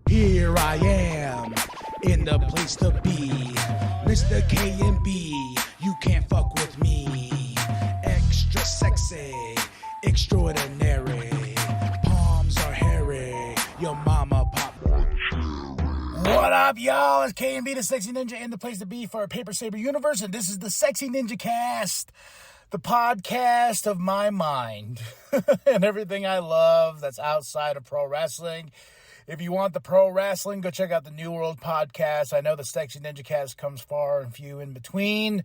Here I am, in the place to be. Mr. K&B, you can't fuck with me. Extra sexy, extraordinary. Palms are hairy, your mama pop. What up, y'all? It's K&B, the Sexy Ninja, in the place to be for a Paper Saber universe, and this is the Sexy Ninjacast, the podcast of my mind and everything I love that's outside of pro wrestling. If you want the pro wrestling, go check out the New World podcast. I know the Sexy Ninjacast comes far and few in between,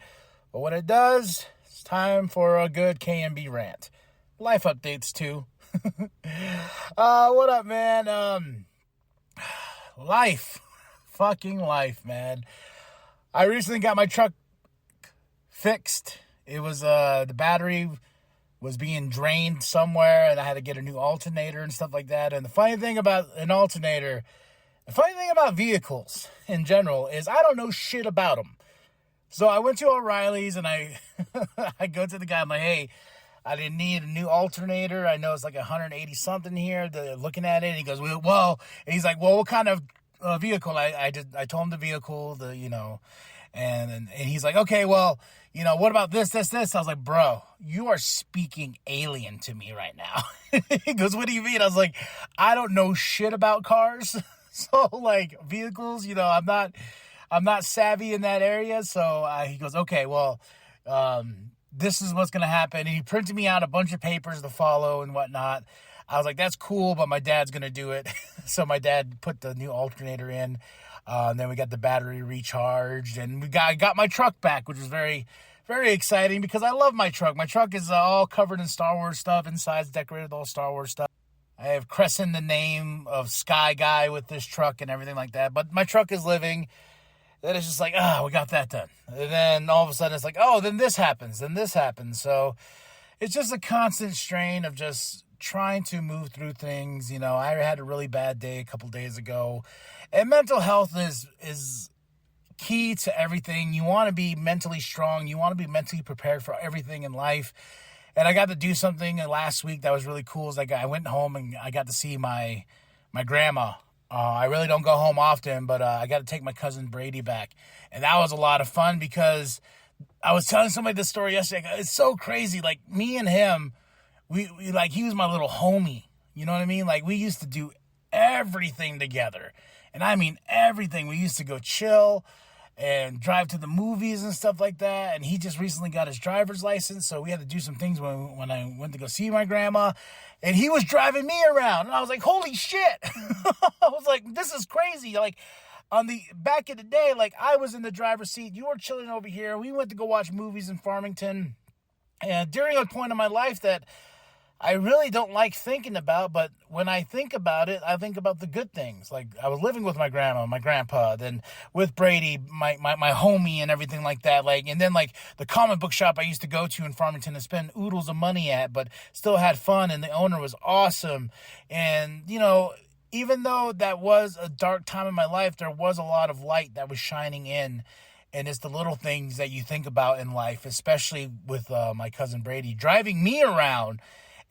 but when it does, it's time for a good K&B rant. Life updates, too. What up, man? Life. Fucking life, man. I recently got my truck fixed. It was, the battery was being drained somewhere, and I had to get a new alternator and stuff like that. And the funny thing about vehicles in general is I don't know shit about them. So I went to O'Reilly's, and I go to the guy, I'm like, hey, I didn't need a new alternator. I know it's like 180 something here. They're looking at it, and he goes, well, and he's like, well, what kind of vehicle? I told him the vehicle, and he's like, okay, well, what about this? I was like, bro, you are speaking alien to me right now. He goes, what do you mean? I was like, I don't know shit about cars. So like vehicles, I'm not savvy in that area. So he goes, okay, well, this is what's going to happen. And he printed me out a bunch of papers to follow and whatnot. I was like, that's cool, but my dad's going to do it. So my dad put the new alternator in. And then we got the battery recharged, and I got my truck back, which was very, very exciting because I love my truck. My truck is all covered in Star Wars stuff. Inside's decorated with all Star Wars stuff. I have Crescent, the name of Sky Guy, with this truck and everything like that. But my truck is living. Then it's just like, we got that done. And then all of a sudden it's like, then this happens. So it's just a constant strain of just trying to move through things. I had a really bad day a couple days ago. And mental health is key to everything. You want to be mentally strong. You want to be mentally prepared for everything in life. And I got to do something last week that was really cool. Is like I went home and I got to see my grandma. I really don't go home often, but I got to take my cousin Brady back. And that was a lot of fun because I was telling somebody this story yesterday. It's so crazy. Like me and him, we like, he was my little homie. You know what I mean? Like we used to do everything together. And I mean everything. We used to go chill and drive to the movies and stuff like that. And he just recently got his driver's license, so we had to do some things when I went to go see my grandma. And he was driving me around. And I was like, holy shit. I was like, this is crazy. Like, back in the day, like, I was in the driver's seat. You were chilling over here. We went to go watch movies in Farmington. And during a point in my life that I really don't like thinking about, but when I think about it, I think about the good things. Like, I was living with my grandma, my grandpa, then with Brady, my homie and everything like that. Like, and then like the comic book shop I used to go to in Farmington and spend oodles of money at, but still had fun, and the owner was awesome. And, even though that was a dark time in my life, there was a lot of light that was shining in. And it's the little things that you think about in life, especially with my cousin Brady driving me around.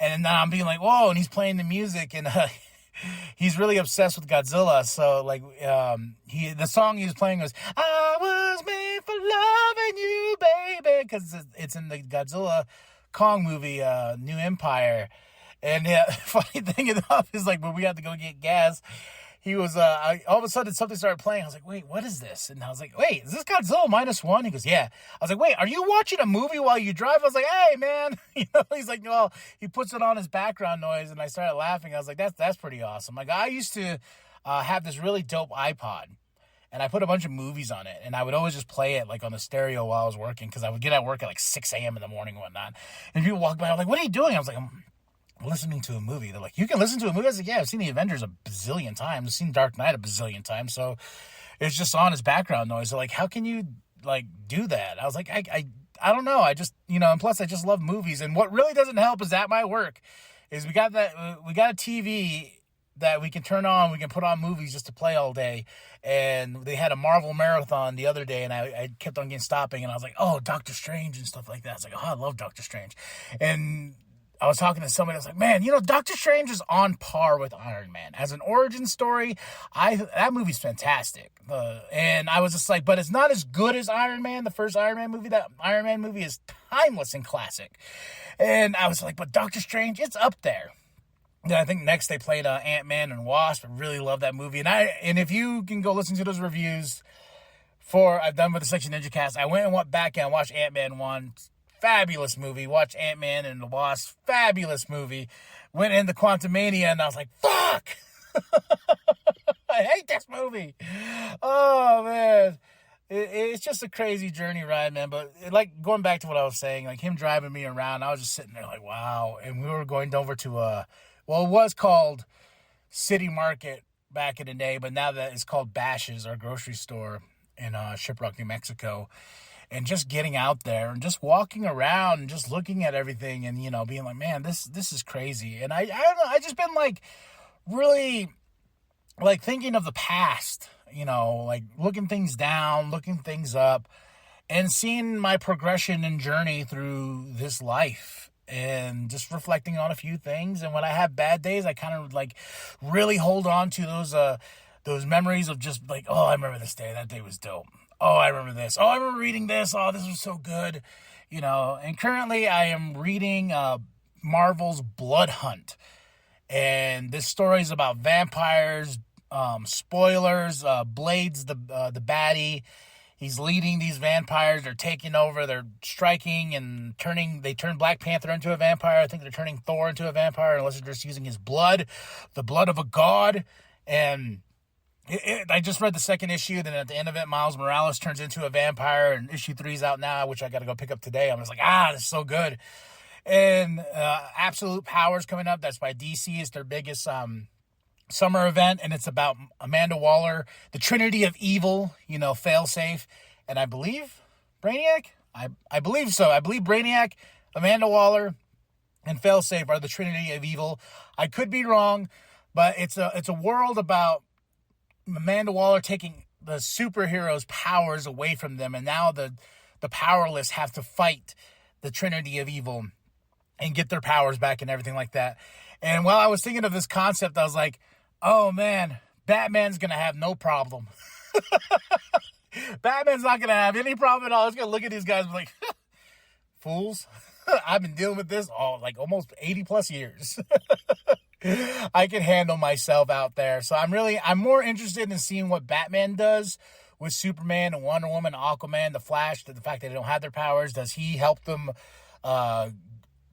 And then I'm being like, whoa, and he's playing the music, and he's really obsessed with Godzilla. So, like, the song he was playing was, I was made for loving you, baby, because it's in the Godzilla Kong movie, New Empire. And funny thing enough is, like, when we had to go get gas, he was, all of a sudden something started playing. I was like, wait, what is this? And I was like, wait, is this Godzilla -1? He goes, yeah. I was like, wait, are you watching a movie while you drive? I was like, hey, man. He's like, well, he puts it on as background noise. And I started laughing. I was like, that's pretty awesome. Like, I used to have this really dope iPod. And I put a bunch of movies on it. And I would always just play it, like, on the stereo while I was working. Because I would get at work at, like, 6 a.m. in the morning and whatnot. And people walk by. I'm like, what are you doing? I was like, I'm listening to a movie. They're like, you can listen to a movie? I was like, yeah, I've seen the Avengers a bazillion times. I've seen Dark Knight a bazillion times. So it's just on as background noise. They're like, how can you, like, do that? I was like, I don't know. I just, and plus I just love movies. And what really doesn't help is at my work is we got a TV that we can turn on. We can put on movies just to play all day. And they had a Marvel marathon the other day, and I kept on stopping. And I was like, oh, Doctor Strange and stuff like that. I was like, oh, I love Doctor Strange. And I was talking to somebody, I was like, man, Doctor Strange is on par with Iron Man. As an origin story, that movie's fantastic. And I was just like, but it's not as good as Iron Man, the first Iron Man movie. That Iron Man movie is timeless and classic. And I was like, but Doctor Strange, it's up there. And I think next they played Ant-Man and Wasp. I really love that movie. And if you can go listen to those reviews I've done with the Section Ninjacast, I went back and watched Ant-Man 1. Fabulous movie. Watched Ant-Man and the Wasp. Fabulous movie. Went into Quantumania and I was like, fuck! I hate this movie. Oh, man. It's just a crazy journey ride, man. But like going back to what I was saying, like him driving me around, I was just sitting there like, wow. And we were going over to, it was called City Market back in the day, but now that it's called Bash's, our grocery store in Shiprock, New Mexico. And just getting out there and just walking around and just looking at everything and, being like, man, this is crazy. And I don't know, I just been like really like thinking of the past, like looking things down, looking things up and seeing my progression and journey through this life and just reflecting on a few things. And when I have bad days, I kind of like really hold on to those memories of just like, oh, I remember this day. That day was dope. Oh, I remember this. Oh, I remember reading this. Oh, this was so good. And currently I am reading Marvel's Blood Hunt. And this story is about vampires, spoilers, Blade's the baddie. He's leading these vampires. They're taking over. They're striking and they turn Black Panther into a vampire. I think they're turning Thor into a vampire unless they're just using his blood, the blood of a god. And I just read the second issue, then at the end of it, Miles Morales turns into a vampire, and issue 3's out now, which I got to go pick up today. I'm just like, this is so good. And Absolute Power's coming up. That's by DC. It's their biggest summer event, and it's about Amanda Waller, the Trinity of Evil, fail-safe, and I believe Brainiac? I believe so. I believe Brainiac, Amanda Waller, and fail-safe are the Trinity of Evil. I could be wrong, but it's a world about Amanda Waller taking the superheroes' powers away from them, and now the powerless have to fight the Trinity of Evil and get their powers back and everything like that. And while I was thinking of this concept, I was like, oh man, Batman's going to have no problem. Batman's not going to have any problem at all. He's going to look at these guys and be like, fools, I've been dealing with this almost 80 plus years. I can handle myself out there. So I'm more interested in seeing what Batman does with Superman and Wonder Woman, Aquaman, the Flash, the fact that they don't have their powers. Does he help them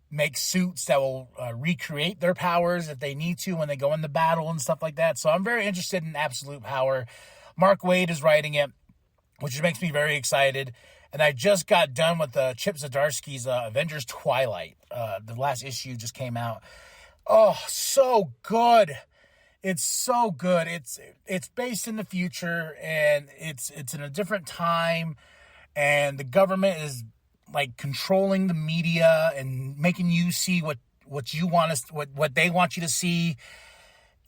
make suits that will recreate their powers if they need to when they go into battle and stuff like that? So I'm very interested in Absolute Power. Mark Waid is writing it, which makes me very excited. And I just got done with Chip Zdarsky's Avengers Twilight. The last issue just came out. Oh, so good. It's so good. It's based in the future, and it's in a different time, and the government is like controlling the media and making you see what you want what they want you to see.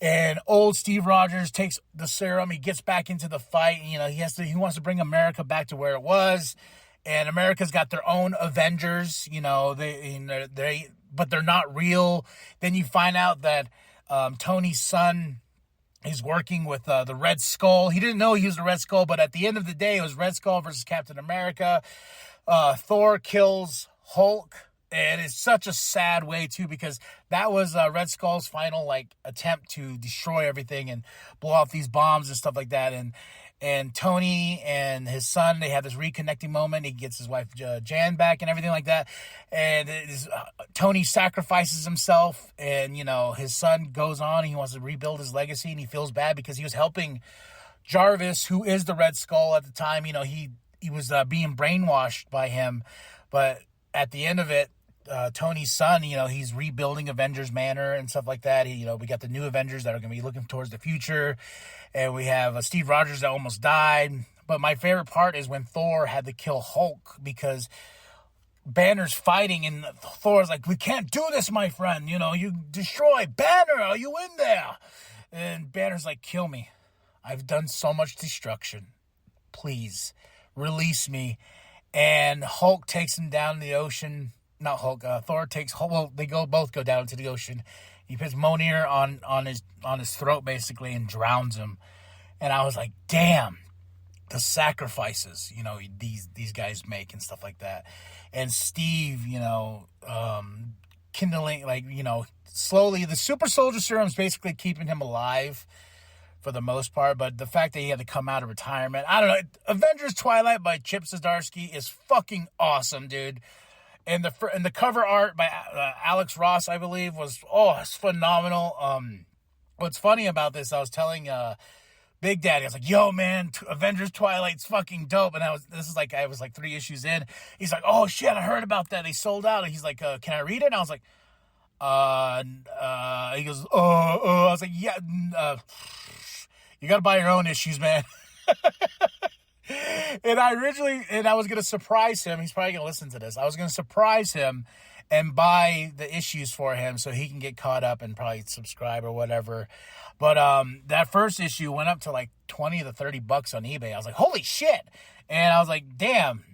And old Steve Rogers takes the serum. He gets back into the fight. He wants to bring America back to where it was. And America's got their own Avengers. But they're not real. Then you find out that Tony's son is working with the Red Skull. He didn't know he was the Red Skull, but at the end of the day, it was Red Skull versus Captain America. Thor kills Hulk, and it's such a sad way, too, because that was Red Skull's final attempt to destroy everything and blow off these bombs and stuff like that. And Tony and his son, they have this reconnecting moment. He gets his wife Jan back and everything like that. And Tony sacrifices himself, and his son goes on. He wants to rebuild his legacy, and he feels bad because he was helping Jarvis, who is the Red Skull at the time. He was being brainwashed by him, but at the end of it, Tony's son, he's rebuilding Avengers Manor and stuff like that. We got the new Avengers that are going to be looking towards the future. And we have Steve Rogers that almost died. But my favorite part is when Thor had to kill Hulk because Banner's fighting and Thor's like, we can't do this, my friend. You destroy Banner. Are you in there? And Banner's like, kill me. I've done so much destruction. Please release me. And Hulk takes him down in the ocean. not Hulk. Thor takes Hulk. Well, they both go down into the ocean. He puts Mjolnir on his throat basically and drowns him. And I was like, damn, the sacrifices, these guys make and stuff like that. And Steve, kindling, slowly, the super soldier serum is basically keeping him alive for the most part, but the fact that he had to come out of retirement, I don't know. Avengers Twilight by Chip Zdarsky is fucking awesome, dude. And the cover art by Alex Ross, I believe, it's phenomenal. What's funny about this, I was telling Big Daddy, I was like, yo, man, Avengers Twilight's fucking dope. And I was like 3 issues in. He's like, oh, shit, I heard about that. They sold out. And he's like, can I read it? And I was like, he goes, I was like, yeah, you got to buy your own issues, man. And I was going to surprise him. He's probably going to listen to this. I was going to surprise him and buy the issues for him so he can get caught up and probably subscribe or whatever. But that first issue went up to like $20 to $30 on eBay. I was like, holy shit. And I was like, damn,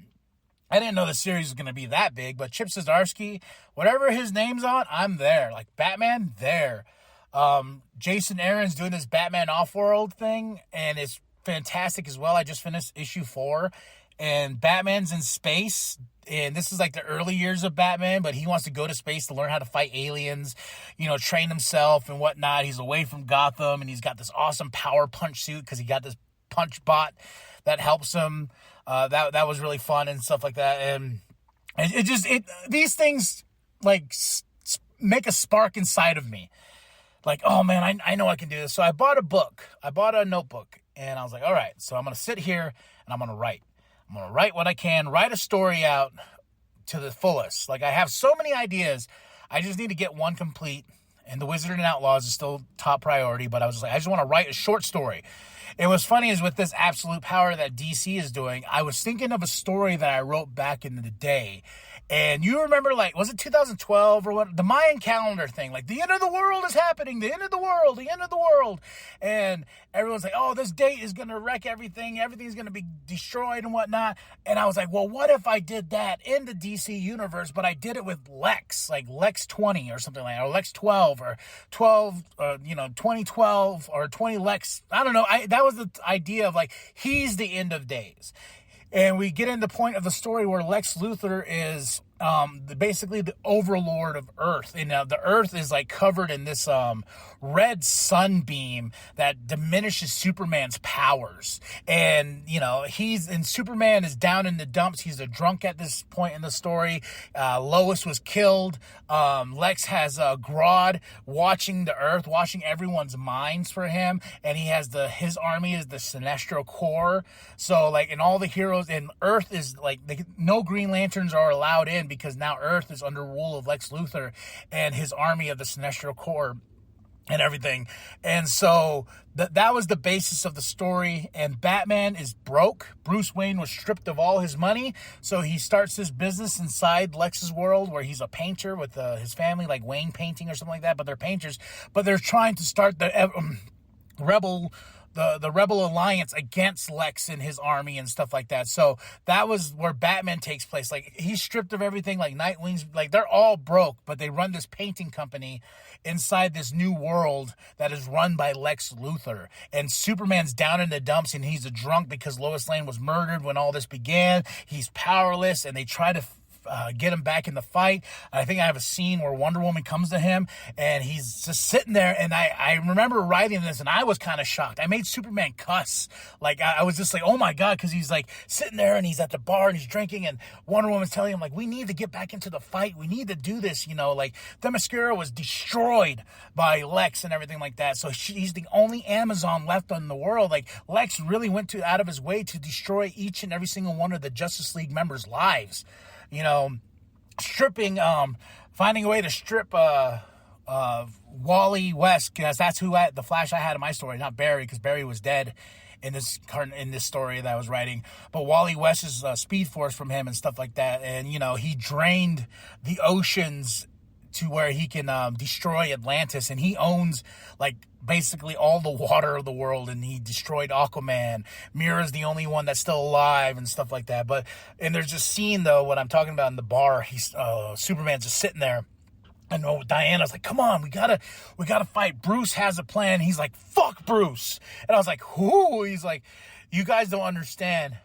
I didn't know the series was going to be that big. But Chip Zdarsky, whatever his name's on, I'm there. Like Batman, there. Jason Aaron's doing this Batman Off-World thing, and it's fantastic as well. I just finished issue 4, and Batman's in space, and this is like the early years of Batman, but he wants to go to space to learn how to fight aliens, train himself and whatnot. He's away from Gotham, and he's got this awesome power punch suit because he got this punch bot that helps him. That was really fun and stuff like that. And these things like make a spark inside of me. Like, oh man, I know I can do this. So I bought a book. I bought a notebook. And I was like, all right, so I'm going to sit here and I'm going to write. I'm going to write what I can, write a story out to the fullest. Like, I have so many ideas. I just need to get one complete. And The Wizard and Outlaws is still top priority. But I was just like, I just want to write a short story. And what's funny is with this absolute power that DC is doing, I was thinking of a story that I wrote back in the day. And you remember, like, was it 2012 or what? The Mayan calendar thing. Like, the end of the world is happening. The end of the world. The end of the world. And everyone's like, oh, this date is going to wreck everything. Everything's going to be destroyed and whatnot. And I was like, well, what if I did that in the DC universe, but I did it with Lex, like Lex 20 or something like that, or Lex 12 or 12, 2012 or 20 Lex. I don't know. That was the idea of, like, he's the end of days. And we get into the point of the story where Lex Luthor is basically the overlord of Earth. And the Earth is like covered in this red sunbeam that diminishes Superman's powers. And, Superman is down in the dumps. He's a drunk at this point in the story. Lois was killed. Lex has Grodd watching the Earth, watching everyone's minds for him. And he has his army is the Sinestro Corps. So, like, and all the heroes, and Earth is like, no Green Lanterns are allowed in because now Earth is under rule of Lex Luthor and his army of the Sinestro Corps and everything. And so that was the basis of the story. And Batman is broke. Bruce Wayne was stripped of all his money. So he starts his business inside Lex's world where he's a painter with his family, like Wayne Painting or something like that. But they're painters. But they're trying to start the Rebel Alliance against Lex and his army and stuff like that. So that was where Batman takes place. Like, he's stripped of everything, like Nightwing's, like, they're all broke, but they run this painting company inside this new world that is run by Lex Luthor. And Superman's down in the dumps, and he's a drunk because Lois Lane was murdered when all this began. He's powerless, and they try to get him back in the fight. I think I have a scene where Wonder Woman comes to him and he's just sitting there, and I remember writing this and I was kind of shocked. I made Superman cuss. Like, I was just like, oh my God, because he's like sitting there and he's at the bar and he's drinking, and Wonder Woman's telling him, like, we need to get back into the fight. We need to do this, like Themyscira was destroyed by Lex and everything like that. So he's the only Amazon left in the world. Like, Lex really went out of his way to destroy each and every single one of the Justice League members' lives. Stripping, finding a way to strip Wally West, because that's the Flash I had in my story, not Barry, because Barry was dead in this story that I was writing. But Wally West's Speed Force from him and stuff like that, and he drained the oceans to where he can destroy Atlantis, and he owns like basically all the water of the world, and he destroyed Aquaman. Mira's the only one that's still alive and stuff like that. And there's a scene though, what I'm talking about in the bar, Superman's just sitting there. I know Diana's like, come on, we gotta fight. Bruce has a plan. He's like, fuck Bruce. And I was like, who? He's like, you guys don't understand.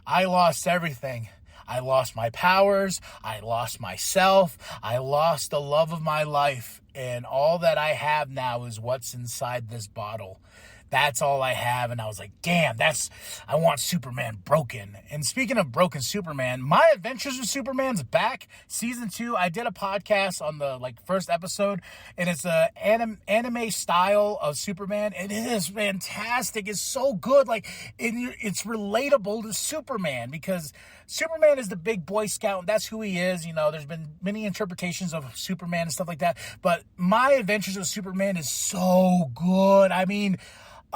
I lost everything. I lost my powers. I lost myself. I lost the love of my life. And all that I have now is what's inside this bottle. That's all I have. And I was like, damn, I want Superman broken. And speaking of broken Superman, My Adventures with Superman's back. Season 2, I did a podcast on the first episode, and it's a anime style of Superman. And it is fantastic. It's so good. It's relatable to Superman, because Superman is the big Boy Scout, and that's who he is. There's been many interpretations of Superman and stuff like that. But My Adventures with Superman is so good. I mean,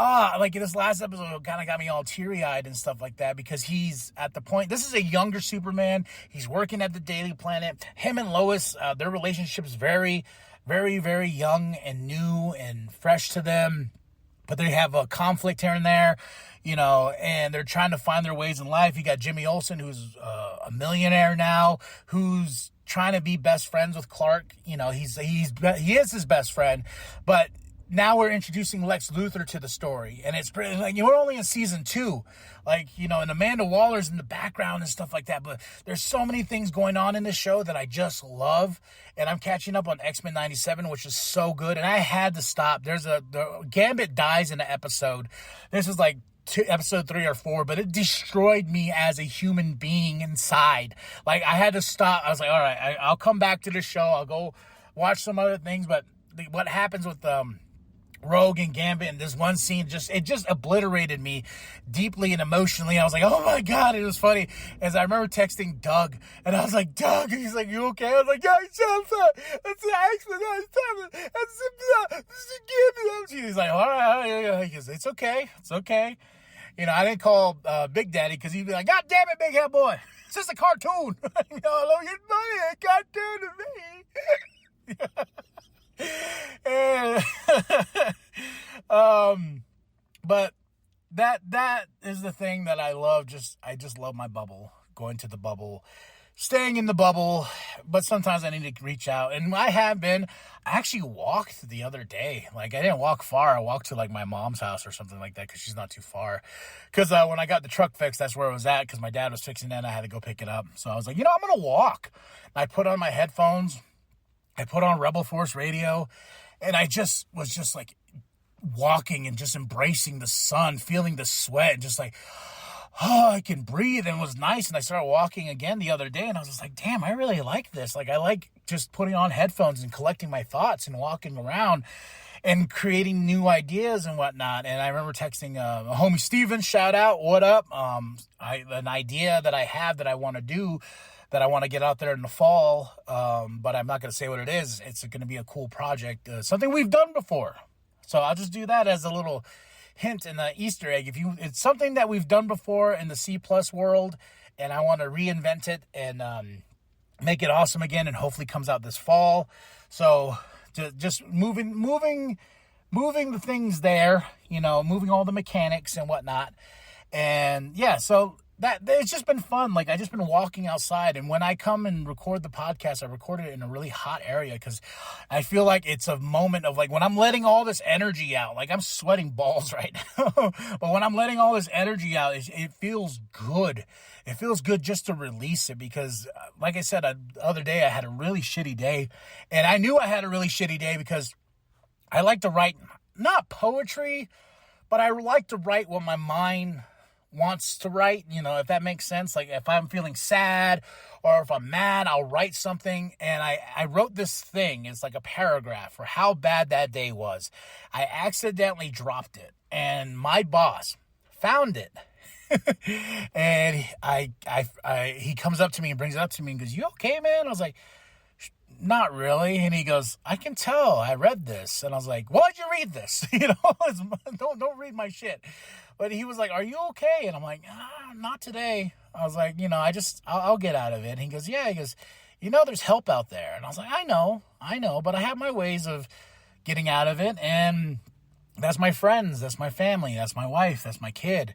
in this last episode, kind of got me all teary-eyed and stuff like that, because he's at the point, this is a younger Superman. He's working at the Daily Planet. Him and Lois, their relationship is very, very, very young and new and fresh to them. But they have a conflict here and there, and they're trying to find their ways in life. You got Jimmy Olsen, who's a millionaire now, who's trying to be best friends with Clark. He is his best friend, but now we're introducing Lex Luthor to the story, and it's pretty, we're only in season 2, and Amanda Waller's in the background and stuff like that, but there's so many things going on in this show that I just love, and I'm catching up on X-Men 97, which is so good, and I had to stop. The Gambit dies in an episode. This is episode 3 or 4, but it destroyed me as a human being inside. I had to stop. I was like, all right, I'll come back to the show. I'll go watch some other things, but what happens with Rogue and Gambit and this one scene just obliterated me deeply and emotionally. I was like, oh my God, it was funny. As I remember texting Doug, and I was like, Doug, he's like, you okay? I was like, yeah, that's the X-Men. He's like, all right. He goes, it's okay. I didn't call Big Daddy, because he'd be like, God damn it, big head boy. It's just a cartoon. I love your money, a cartoon to me. And, but that is the thing that I love. I just love my bubble, going to the bubble, staying in the bubble. But sometimes I need to reach out, and I actually walked the other day. I didn't walk far. I walked to my mom's house or something like that, because she's not too far. Because when I got the truck fixed, that's where it was at, because my dad was fixing it and I had to go pick it up. So I was like, I'm gonna walk. And I put on my headphones. I put on Rebel Force radio, and I was walking and just embracing the sun, feeling the sweat, and just I can breathe, and it was nice. And I started walking again the other day, and I was just like, damn, I really like this. I like just putting on headphones and collecting my thoughts and walking around and creating new ideas and whatnot. And I remember texting a homie Steven, shout out, what up? An idea that I have that I want to do, that I want to get out there in the fall, but I'm not going to say what it is. It's going to be a cool project, something we've done before. So I'll just do that as a little hint and an Easter egg. It's something that we've done before in the C+ world, and I want to reinvent it and make it awesome again, and hopefully comes out this fall. So just moving the things there, moving all the mechanics and whatnot. And yeah, so that it's just been fun. I just been walking outside, and when I come and record the podcast, I record it in a really hot area, because I feel like it's a moment of when I'm letting all this energy out. I'm sweating balls right now, but when I'm letting all this energy out, it feels good. It feels good just to release it, because like I said, the other day I had a really shitty day, and I knew I had a really shitty day because I like to write, not poetry, but I like to write what my mind wants to write, if that makes sense. If I'm feeling sad or if I'm mad, I'll write something. And I wrote this thing. It's a paragraph for how bad that day was. I accidentally dropped it, and my boss found it. And he comes up to me and brings it up to me and goes, you okay, man? I was like, not really. And he goes, I can tell, I read this. And I was like, why'd you read this? Don't read my shit. But he was like, are you okay? And I'm like, not today. I was like, I'll get out of it. And he goes, yeah. He goes, there's help out there. And I was like, I know, but I have my ways of getting out of it. And that's my friends, that's my family, that's my wife, that's my kid,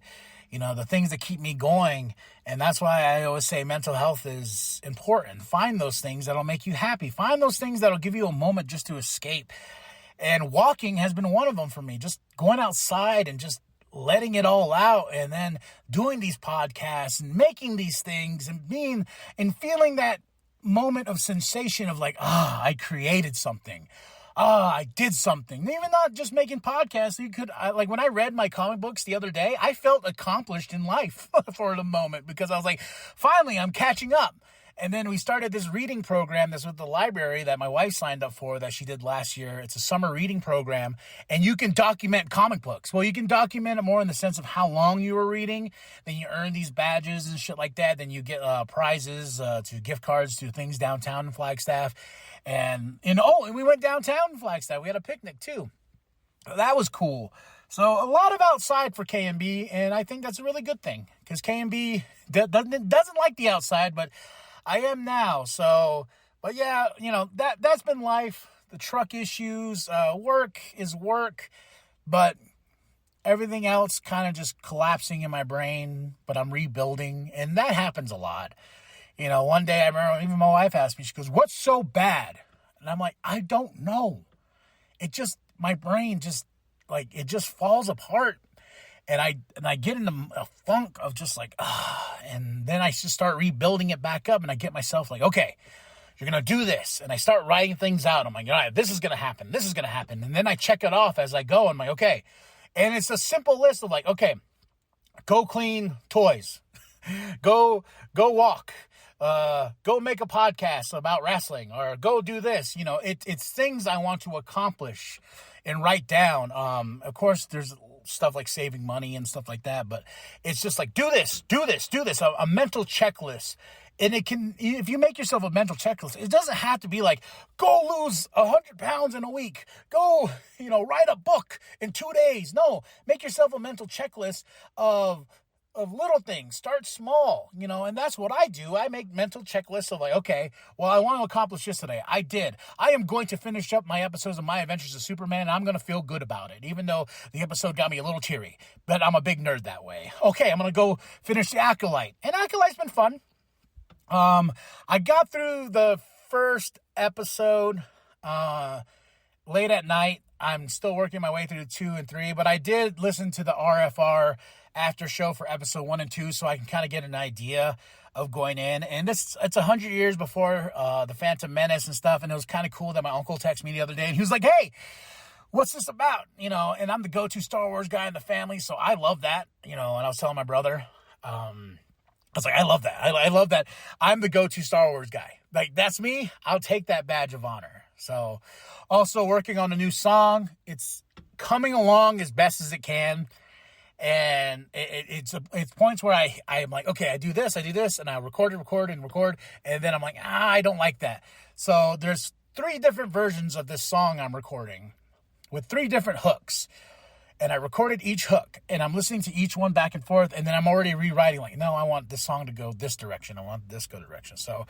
the things that keep me going. And that's why I always say mental health is important. Find those things that'll make you happy. Find those things that'll give you a moment just to escape. And walking has been one of them for me. Just going outside and just letting it all out, and then doing these podcasts and making these things and feeling that moment of sensation of like, I created something. I did something. Even not just making podcasts. Like when I read my comic books the other day, I felt accomplished in life for the moment, because I was like, finally, I'm catching up. And then we started this reading program that's with the library that my wife signed up for, that she did last year. It's a summer reading program, and you can document comic books. Well, you can document it more in the sense of how long you were reading. Then you earn these badges and shit like that. Then you get prizes to gift cards to things downtown in Flagstaff. And we went downtown in Flagstaff. We had a picnic too. That was cool. So a lot of outside for KMB, and I think that's a really good thing, because KMB doesn't like the outside, but I am now. So, but yeah, that's been life. The truck issues, work is work, but everything else kind of just collapsing in my brain, but I'm rebuilding, and that happens a lot. One day I remember even my wife asked me, she goes, "What's so bad?" And I'm like, I don't know. My brain just it just falls apart. And I get into a funk of just like, and then I just start rebuilding it back up, and I get myself like, okay, you're going to do this. And I start writing things out. I'm like, all right, this is going to happen. This is going to happen. And then I check it off as I go. I'm like, okay. And it's a simple list of like, okay, go clean toys, go walk, go make a podcast about wrestling, or go do this. It's things I want to accomplish and write down. Of course, there's stuff like saving money and stuff like that, but it's just like, do this, a mental checklist. And if you make yourself a mental checklist, it doesn't have to be like, go lose 100 pounds in a week, go, write a book in 2 days. No, make yourself a mental checklist of little things. Start small, and that's what I do. I make mental checklists of like, okay, well, I want to accomplish this today. I did. I am going to finish up my episodes of My Adventures of Superman, and I'm going to feel good about it, even though the episode got me a little teary. But I'm a big nerd that way. Okay, I'm going to go finish the Acolyte. And Acolyte's been fun. I got through the first episode late at night. I'm still working my way through 2 and 3, but I did listen to the RFR after show for episode 1 and 2, so I can kind of get an idea of going in. And it's 100 years before the Phantom Menace and stuff, and it was kind of cool that my uncle texted me the other day, and he was like, hey, what's this about? And I'm the go-to Star Wars guy in the family, so I love that, and I was telling my brother, I was like, I love that. I love that I'm the go-to Star Wars guy. Like, that's me. I'll take that badge of honor. So, also working on a new song. It's coming along as best as it can. And it's points where I'm like, okay, I do this, and I record, and then I'm like, I don't like that. So there's 3 different versions of this song I'm recording with 3 different hooks. And I recorded each hook, and I'm listening to each one back and forth, and then I'm already rewriting, like, no, I want this song to go this direction. I want this go direction. So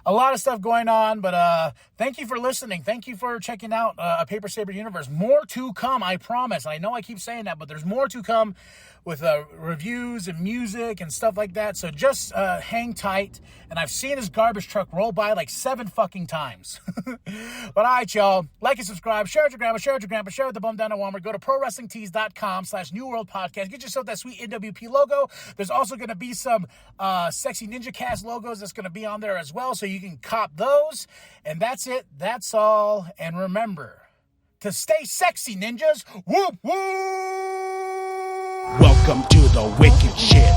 a lot of stuff going on, but thank you for listening. Thank you for checking out A Paper Saber Universe. More to come, I promise. I know I keep saying that, but there's more to come with reviews and music and stuff like that. So just hang tight. And I've seen his garbage truck roll by like 7 fucking times. But all right, y'all. Like and subscribe. Share it with your grandma. Share it with the bum down at Walmart. Go to ProWrestlingTees.com/New World Podcast. Get yourself that sweet NWP logo. There's also going to be some sexy Ninjacast logos that's going to be on there as well, so you can cop those. And that's it. That's all. And remember to stay sexy, ninjas. Whoop, whoop. Welcome to the wicked shit.